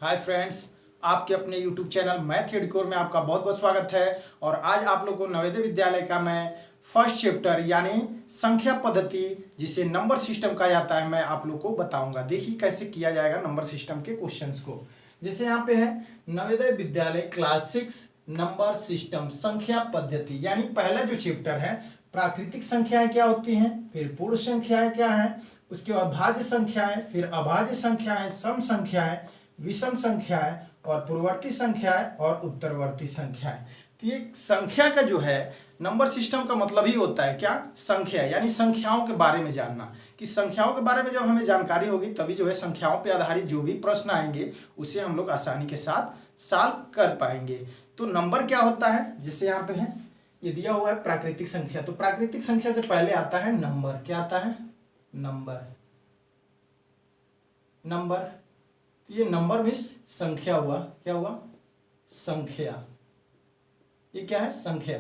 Hi friends, आपके अपने YouTube channel math एडकोर में आपका बहुत बहुत स्वागत है। और आज आप लोगों को नवोदय विद्यालय का मैं फर्स्ट चैप्टर यानी संख्या पद्धति जिसे नंबर सिस्टम कहा जाता है मैं आप लोग को बताऊंगा। देखिए कैसे किया जाएगा नंबर सिस्टम के क्वेश्चंस को। जैसे यहाँ पे है Navodaya Vidyalaya class 6 number system संख्या पद्धति, यानी पहला जो चैप्टर है प्राकृतिक संख्याएं क्या होती हैं, फिर पूर्ण संख्याएं क्या है, उसके बाद भाज्य संख्याएं, फिर अभाज्य संख्याएं, सम संख्याएं, विषम संख्याएं और पूर्ववर्ती संख्याएं और उत्तरवर्ती संख्याएं। तो ये संख्या का जो है नंबर सिस्टम का मतलब ही होता है क्या, संख्या, यानी संख्याओं के बारे में जानना। कि संख्याओं के बारे में जब हमें जानकारी होगी तभी जो है संख्याओं पे आधारित जो भी प्रश्न आएंगे उसे हम लोग आसानी के साथ सॉल्व कर पाएंगे। तो नंबर क्या होता है, जैसे यहाँ पे है ये दिया हुआ है प्राकृतिक संख्या, तो प्राकृतिक संख्या से पहले आता है नंबर। क्या आता है? नंबर। नंबर, ये नंबर मीन्स संख्या हुआ। क्या हुआ? संख्या। ये क्या है? संख्या।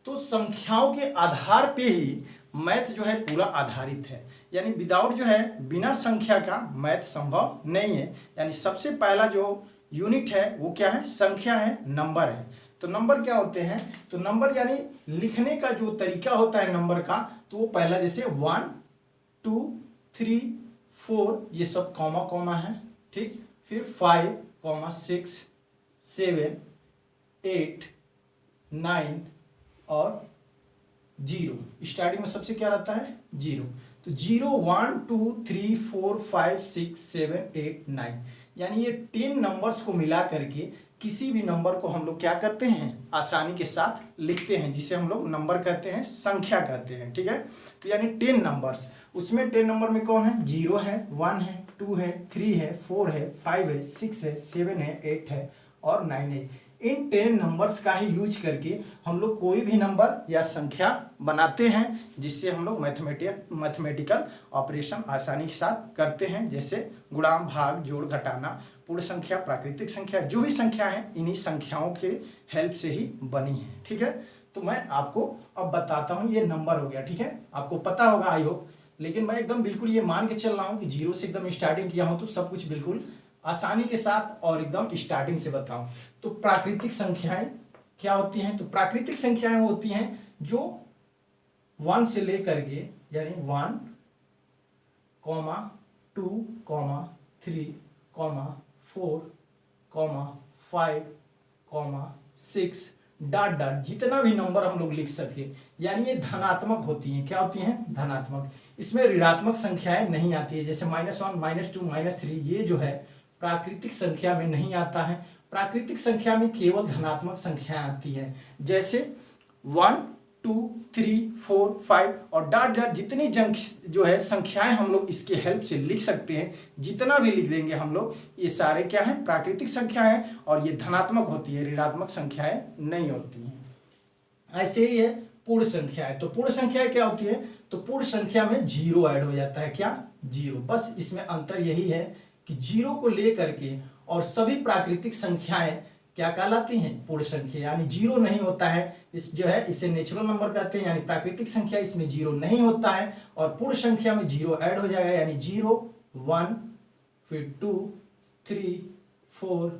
तो संख्याओं के आधार पे ही मैथ जो है पूरा आधारित है, यानी विदाउट जो है बिना संख्या का मैथ संभव नहीं है। यानी सबसे पहला जो यूनिट है वो क्या है? संख्या है, नंबर है। तो नंबर क्या होते हैं? तो नंबर यानी लिखने का जो तरीका होता है नंबर का, तो वो पहला जैसे 1 2 3 4 ये सब कॉमा कॉमा है, ठीक। फिर 5 6 7 8 9 और 0। स्टार्टिंग में सबसे क्या रहता है? 0। तो 0 1 2 3 4 5 6 7 8 9, यानी ये 10 नंबर्स को मिला करके किसी भी नंबर को हम लोग क्या करते हैं? आसानी के साथ लिखते हैं, जिसे हम लोग नंबर कहते हैं, संख्या कहते हैं, ठीक है। तो यानी 10 नंबर्स, उसमें 10 नंबर में कौन है? 0 है, 1 है, 2 है, 3 है, 4 है, 5 है, 6 है, 7 है, 8 है और 9 है। इन 10 नंबर्स का ही यूज करके हम लोग कोई भी नंबर या संख्या बनाते हैं, जिससे हम लोग मैथमेटिकल ऑपरेशन आसानी के साथ करते हैं, जैसे गुणा, भाग, जोड़, घटाना, पूर्ण संख्या, प्राकृतिक संख्या, जो भी संख्या है इन्हीं संख्याओं के हेल्प से ही बनी है, ठीक है। तो मैं आपको अब बताता हूँ, ये नंबर हो गया, ठीक है, आपको पता होगा आई होप, लेकिन मैं एकदम बिल्कुल ये मान के चल रहा हूँ कि 0 से एकदम स्टार्टिंग किया हूँ, तो सब कुछ बिल्कुल आसानी के साथ और एकदम स्टार्टिंग से बताऊं। तो प्राकृतिक संख्याएं क्या होती हैं? तो प्राकृतिक संख्याएं होती हैं जो 1 से लेकर के, यानी 1 2 3 4 5 6 डॉट डॉट जितना भी नंबर हम लोग लिख सके, यानी ये धनात्मक होती हैं। क्या होती हैं? धनात्मक। इसमें ऋणात्मक संख्याएं नहीं आती है, जैसे -1 -2 -3, ये जो है प्राकृतिक संख्या में नहीं आता है। प्राकृतिक संख्या में केवल धनात्मक संख्याएं आती है, जैसे 1 2 3 4 5 और डॉट डॉट जितनी जो है संख्याएं हम लोग इसके हेल्प से लिख सकते हैं, जितना भी लिख देंगे हम लोग, ये सारे क्या है? प्राकृतिक संख्या है, और ये धनात्मक होती है, ऋणात्मक संख्याएं नहीं होती हैं। ऐसे ही है पूर्ण संख्या है। तो पूर्ण संख्या क्या होती है? तो पूर्ण संख्या में 0 ऐड हो जाता है। क्या? 0। बस इसमें अंतर यही है कि 0 को लेकर के और सभी प्राकृतिक संख्याएं क्या कहलाती हैं? पूर्ण संख्या। यानी 0 नहीं होता है, इस जो है इसे नेचुरल नंबर कहते हैं, यानी प्राकृतिक संख्या, इसमें 0 नहीं होता है। और पूर्ण संख्या में 0 ऐड हो जाएगा, यानी 0 1 फिर 2 3 4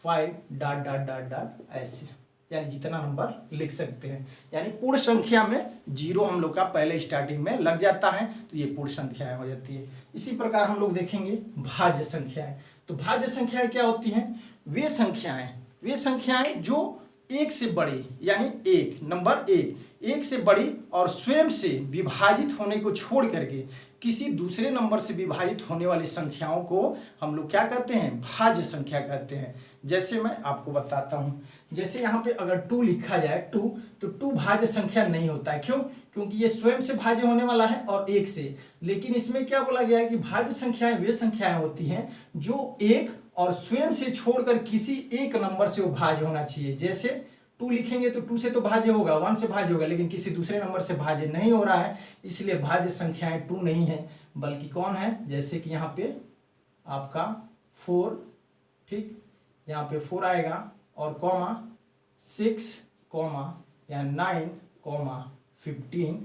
5 डॉट डॉट डॉट डॉट ऐसे, यानी जितना नंबर लिख सकते हैं। यानी पूर्ण संख्या में 0 हम लोग का पहले स्टार्टिंग में लग जाता है, तो ये पूर्ण संख्याएं हो जाती है। इसी प्रकार हम लोग देखेंगे भाज्य संख्याएं। तो भाज्य संख्याएं क्या होती हैं? वे संख्याएं जो 1 से बड़ी, यानी 1 नंबर 1 से बड़ी और स्वयं से विभाजित होने को छोड़ करके किसी दूसरे नंबर से विभाजित होने वाली संख्याओं को हम लोग क्या कहते हैं? भाज्य संख्या कहते हैं। जैसे मैं आपको बताता हूं, जैसे यहाँ पे अगर 2 लिखा जाए 2, तो 2 भाज्य संख्या नहीं होता है। क्यों? क्योंकि ये स्वयं से भाज्य होने वाला है और 1 से। लेकिन इसमें क्या बोला गया है कि भाज्य संख्याएं वे संख्याएं होती हैं जो 1 और स्वयं से छोड़कर किसी एक नंबर से वो भाज्य होना चाहिए। जैसे 2 लिखेंगे तो 2 से तो भाज्य होगा, 1 से भाज्य होगा, लेकिन किसी दूसरे नंबर से भाज्य नहीं हो रहा है, इसलिए भाज्य संख्याएं 2 नहीं है, बल्कि कौन है? जैसे कि यहाँ पे आपका 4, ठीक, यहाँ पे 4 आएगा और 6 या 9 15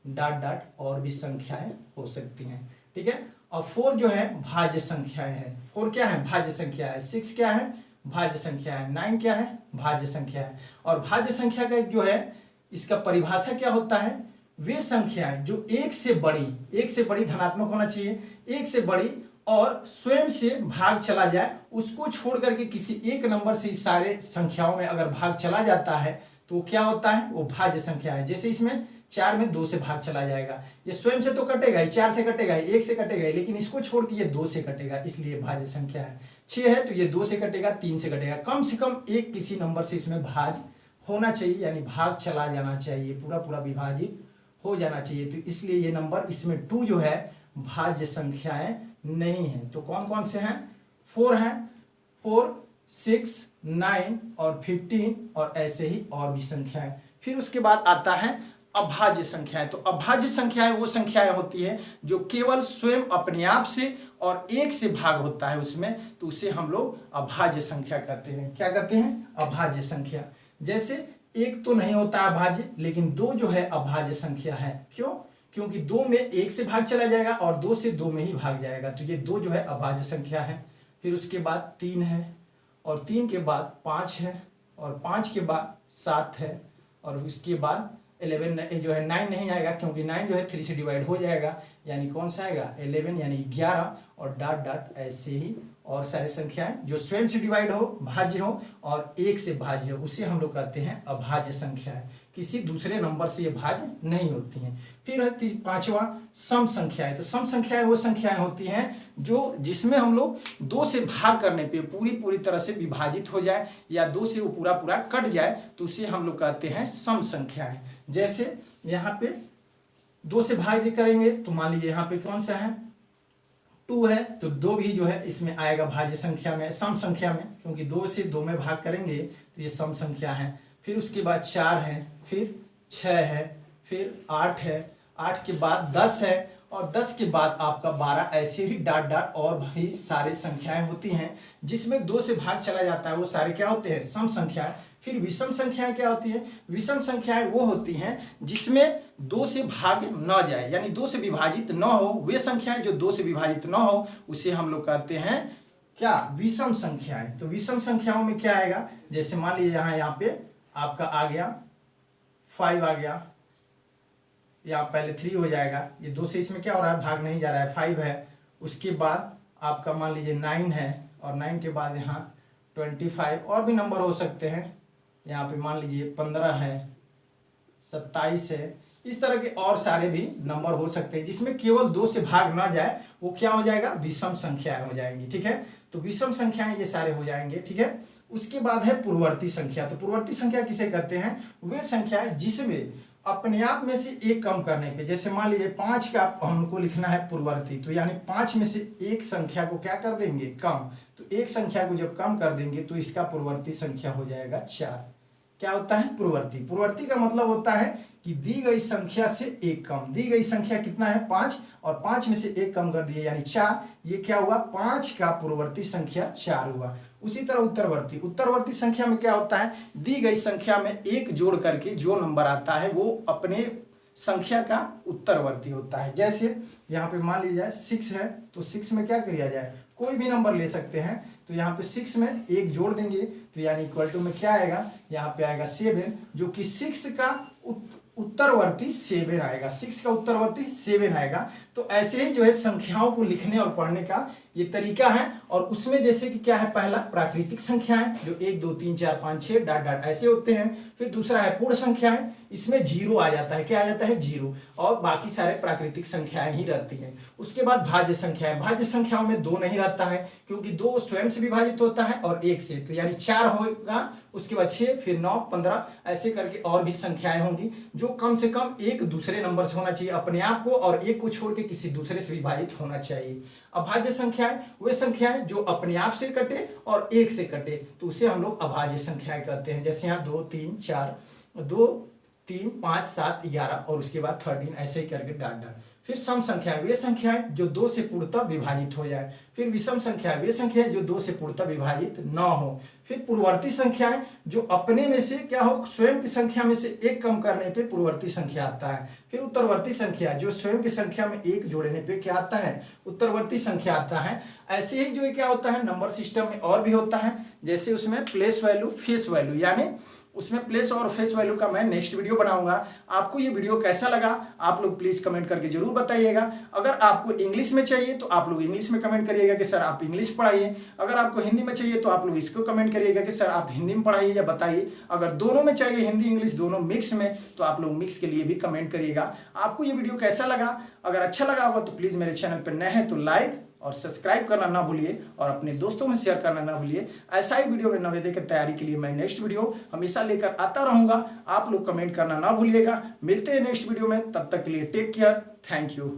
डॉट डॉट और भी संख्याएं हो सकती हैं, ठीक है। और 4 जो है भाज्य संख्याएं हैं। 4 क्या है? भाज्य संख्या है। 6 क्या है? भाज्य संख्या है। 9 क्या है? भाज्य संख्या है। और भाज्य संख्या का जो है इसका परिभाषा क्या होता है? वे संख्याएं जो एक से बड़ी धनात्मक होना चाहिए, एक से बड़ी और स्वयं से भाग चला जाए, उसको छोड़ करके किसी एक नंबर से इस सारे संख्याओं में अगर भाग चला जाता है तो क्या होता है? वो भाज्य संख्या है। जैसे इसमें 4 में 2 से भाग चला जाएगा, ये स्वयं से तो कटेगा ही, 4 से कटेगा ही, 1 से कटेगा ही, लेकिन इसको छोड़ के ये 2 से कटेगा, इसलिए भाज्य संख्या है। 6 है तो ये 2 से कटेगा, 3 से कटेगा, कम से कम एक किसी नंबर से इसमें भाज होना चाहिए, यानी भाग चला जाना चाहिए, पूरा पूरा विभाजित हो जाना चाहिए। तो इसलिए ये नंबर इसमें 2 जो है भाज्य संख्याएं नहीं है। तो कौन कौन से हैं? 4 हैं, 4, 6, 9 और 15 और ऐसे ही और भी संख्याएं। फिर उसके बाद आता है अभाज्य संख्याएं। तो अभाज्य संख्याएं वो संख्याएं होती है जो केवल स्वयं अपने आप से और एक से भाग होता है उसमें, तो उसे हम लोग अभाज्य संख्या कहते हैं। क्या कहते हैं? अभाज्य संख्या। जैसे 1 तो नहीं होता अभाज्य, लेकिन 2 जो है अभाज्य संख्या है। क्यों? क्योंकि 2 में 1 से भाग चला जाएगा और 2 से 2 में ही भाग जाएगा, तो ये 2 जो है अभाज्य संख्या है। फिर उसके बाद 3 है, और 3 के बाद 5 है, और 5 के बाद 7 है, और उसके बाद 11 जो है 9 नहीं आएगा, क्योंकि 9 जो है 3 से डिवाइड हो जाएगा, यानी कौन सा आएगा? 11 यानी 11, और डॉट डॉट ऐसे ही और सारी संख्याएं जो स्वयं से डिवाइड हो, भाज्य हो और 1 से भाज्य हो, उसे हम लोग कहते हैं अभाज्य संख्याएं। किसी दूसरे नंबर से ये भाज्य नहीं होती हैं। फिर है 5वां सम संख्याएं। तो सम संख्याएं वो संख्याएं होती हैं जो जिसमें हम लोग 2 से भाग करने पे पूरी तरह से विभाजित हो जाए, या 2 से वो पूरा पूरा कट जाए, तो उसे हम लोग कहते हैं सम संख्याएं। जैसे यहाँ पे 2 से भाग करेंगे तो मान लीजिए यहाँ पे कौन सा है? 2 है, तो 2 भी जो है इसमें आएगा भाज्य संख्या में, सम संख्या में, क्योंकि 2 से 2 में भाग करेंगे तो ये सम संख्या है। फिर उसके बाद 4 है, फिर 6 है, फिर 8 है, 8 के बाद 10 है, और 10 के बाद आपका 12, ऐसे ही डॉट डॉट और भी सारे संख्याएं होती हैं जिसमें 2 से भाग चला जाता है, वो सारे क्या होते हैं? सम संख्याएं। फिर विषम संख्याएं क्या होती है? विषम संख्याएं वो होती हैं जिसमें 2 से भाग न जाए, यानी 2 से विभाजित न हो, वे संख्याएं जो 2 से विभाजित न हो उसे हम लोग कहते हैं क्या? विषम संख्याएं। तो विषम संख्याओं में क्या आएगा? जैसे मान लीजिए यहाँ पे आपका आ गया 5 आ गया, या पहले 3 हो जाएगा, ये 2 से इसमें क्या हो रहा है? भाग नहीं जा रहा है, 5 है। उसके बाद आपका मान लीजिए 9 है, और 9 के बाद यहाँ 25 और भी नंबर हो सकते हैं, यहाँ पे मान लीजिए 15 है, 27 है, इस तरह के और सारे भी नंबर हो सकते हैं जिसमें केवल 2 से भाग ना जाए, वो क्या हो जाएगा? विषम संख्याएं हो जाएंगी। ठीक है, तो विषम संख्याएं ये सारे हो जाएंगे। ठीक है, उसके बाद है पूर्ववर्ती संख्या। तो पूर्ववर्ती संख्या किसे कहते हैं? वे संख्याएं जिसमें अपने आप में से एक कम करने पे, जैसे मान लीजिए 5 का हमको लिखना है पूर्ववर्ती, तो यानी 5 में से एक संख्या को क्या कर देंगे? कम। तो एक संख्या को जब कम कर देंगे तो इसका पूर्ववर्ती संख्या हो जाएगा 4। क्या होता है? पूर्ववर्ती। पूर्ववर्ती का मतलब होता है कि दी गई संख्या से एक कम। दी गई संख्या कितना है? 5, और 5 में से एक कम कर दिए यानी 4। ये क्या हुआ? 5 का पूर्ववर्ती संख्या 4 हुआ। उसी तरह उत्तरवर्ती। उत्तरवर्ती संख्या में क्या होता है? दी गई संख्या में एक जोड़ करके जो नंबर आता है वो अपने संख्या का उत्तरवर्ती होता है। जैसे यहाँ पे मान लीजिए 6 है, तो 6 में क्या किया जाए? कोई भी नंबर ले सकते हैं, तो यहाँ पे 6 में एक जोड़ देंगे तो यानी इक्वल टू में क्या आएगा? यहाँ पे आएगा 7, जो कि 6 का उत्तरवर्ती 7 आएगा। 6 का उत्तरवर्ती 7 आएगा। तो ऐसे ही जो है संख्याओं को लिखने और पढ़ने का ये तरीका है। और उसमें जैसे कि क्या है? पहला प्राकृतिक संख्याएं जो 1 2 3 4 5 6 डॉट डॉट ऐसे होते हैं। फिर दूसरा है पूर्ण संख्याएं, इसमें 0 आ जाता है। क्या आ जाता है? 0, और बाकी सारे प्राकृतिक संख्याएं ही रहती हैं। उसके बाद भाज्य संख्याएं। भाज्य संख्याओं में 2 नहीं रहता है, क्योंकि 2 स्वयं से विभाजित होता है और 1 से, तो यानी 4 होगा। उसके बाद 6, फिर 9, 15 ऐसे करके और भी संख्याएं होंगी जो कम से कम एक दूसरे नंबर से होना चाहिए अपने आप को, और एक को छोड़ के किसी दूसरे से विभाजित होना चाहिए। अभाज्य संख्याएं वे संख्याएं जो अपने आप से कटे और 1 से कटे, तो उसे हम लोग अभाज्य संख्याएं कहते हैं। जैसे यहाँ 2 3 4 2 3 5 7 11 और उसके बाद 13 ऐसे ही करके डॉट डॉट। फिर सम संख्याएं वे संख्याएं जो 2 से पूर्णतः विभाजित हो जाए। फिर विषम संख्या वे संख्या जो 2 से पूर्णतः विभाजित न हो। फिर पूर्ववर्ती संख्याएं जो अपने में से क्या हो, स्वयं की संख्या में से एक कम करने पे पूर्ववर्ती संख्या आता है। फिर उत्तरवर्ती संख्या जो स्वयं की संख्या में एक जोड़ने पे क्या आता है, उत्तरवर्ती संख्या आता है। ऐसे ही जो क्या होता है नंबर सिस्टम में और भी होता है, जैसे उसमें प्लेस वैल्यू फेस वैल्यू, यानी उसमें प्लेस और फेस वैल्यू का मैं नेक्स्ट वीडियो बनाऊंगा। आपको ये वीडियो कैसा लगा आप लोग प्लीज कमेंट करके जरूर बताइएगा। अगर आपको इंग्लिश में चाहिए तो आप लोग इंग्लिश में कमेंट करिएगा कि सर आप इंग्लिश पढ़ाइए। अगर आपको हिंदी में चाहिए तो आप लोग इसको कमेंट करिएगा कि सर आप हिंदी में पढ़ाइए या बताइए। अगर दोनों में चाहिए, हिंदी इंग्लिश दोनों मिक्स में, तो आप लोग मिक्स के लिए भी कमेंट करिएगा। आपको ये वीडियो कैसा लगा, अगर अच्छा लगा होगा तो प्लीज मेरे चैनल पर नए हैं तो लाइक और सब्सक्राइब करना ना भूलिए और अपने दोस्तों में शेयर करना ना भूलिए। ऐसा ही वीडियो में नवोदय की तैयारी के लिए मैं नेक्स्ट वीडियो हमेशा लेकर आता रहूंगा। आप लोग कमेंट करना ना भूलिएगा। मिलते हैं नेक्स्ट वीडियो में, तब तक के लिए टेक केयर, थैंक यू।